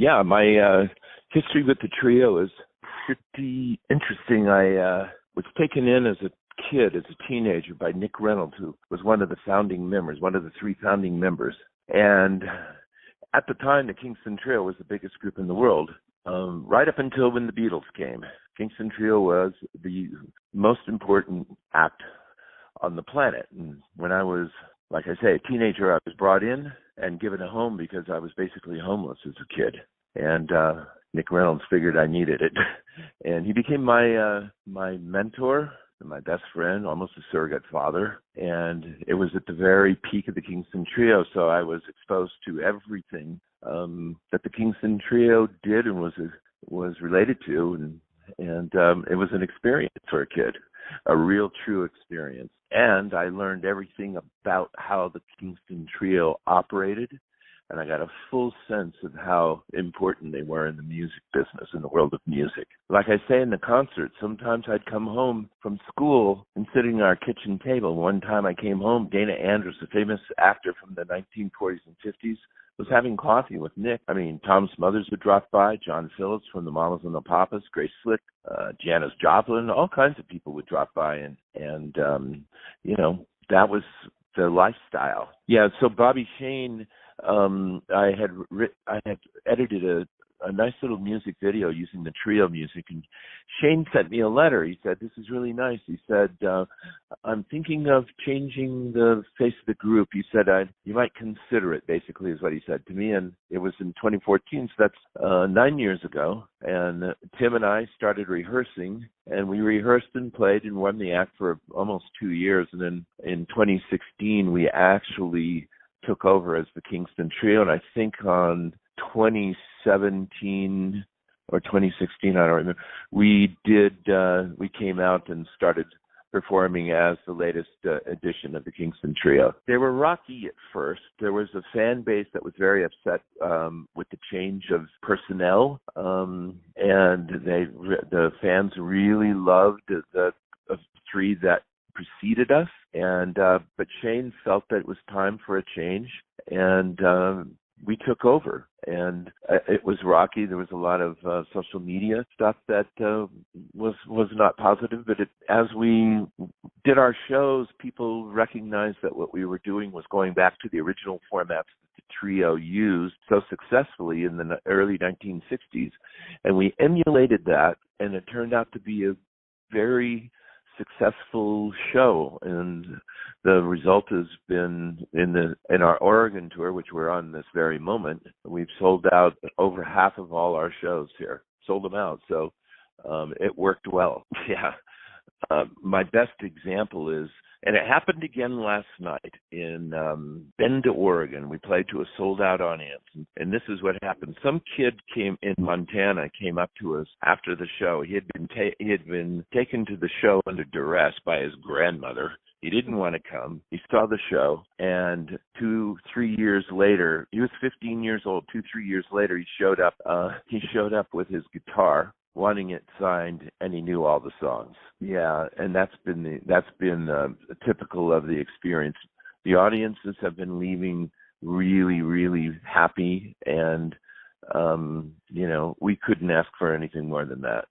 Yeah, my history with the trio is pretty interesting. I was taken in as a kid, as a teenager, by Nick Reynolds, who was one of the founding members, one of the three founding members. And at the time, the Kingston Trio was the biggest group in the world, right up until when the Beatles came. Kingston Trio was the most important act on the planet. And when I was, like I say, a teenager, I was brought in and given a home because I was basically homeless as a kid. And Nick Reynolds figured I needed it. And he became my mentor, my best friend, almost a surrogate father. And it was at the very peak of the Kingston Trio, so I was exposed to everything that the Kingston Trio did and was related to. And it was an experience for a kid, a real true experience. And I learned everything about how the Kingston Trio operated, and I got a full sense of how important they were in the music business, in the world of music. Like I say in the concert, sometimes I'd come home from school and sitting at our kitchen table. One time I came home, Dana Andrews, a famous actor from the 1940s and 50s, was having coffee with Nick. I mean, Tom Smothers would drop by, John Phillips from the Mamas and the Papas, Grace Slick, Janis Joplin, all kinds of people would drop by, and that was the lifestyle. Yeah, so Bobby Shane, I had edited a nice little music video using the trio music, and Shane sent me a letter. He said, "This is really nice." He said, "I'm thinking of changing the face of the group." He said, "You might consider it," basically is what he said to me. And it was in 2014, so that's 9 years ago. And Tim and I started rehearsing, and we rehearsed and played and won the act for almost 2 years. And then in 2016, we actually took over as the Kingston Trio, and I think on 2017 or 2016, I don't remember, we came out and started performing as the latest edition of the Kingston Trio. They were rocky at first. There was a fan base that was very upset with the change of personnel, and the fans really loved the three that preceded us, and but Shane felt that it was time for a change, and we took over. And it was rocky. There was a lot of social media stuff that was not positive, but as we did our shows, people recognized that what we were doing was going back to the original formats that the trio used so successfully in the early 1960s, and we emulated that, and it turned out to be a very successful show. And the result has been in our Oregon tour, which we're on this very moment, we've sold out over half of all our shows here, sold them out. So it worked well. Yeah. My best example is, and it happened again last night in Bend, Oregon. We played to a sold-out audience, and this is what happened. Some kid came up to us after the show. He had been taken to the show under duress by his grandmother. He didn't want to come. He saw the show, and 2-3 years later, he was 15 years old. 2-3 years later, he showed up. He showed up with his guitar, wanting it signed, and he knew all the songs. Yeah, and that's been typical of the experience. The audiences have been leaving really, really happy, and we couldn't ask for anything more than that.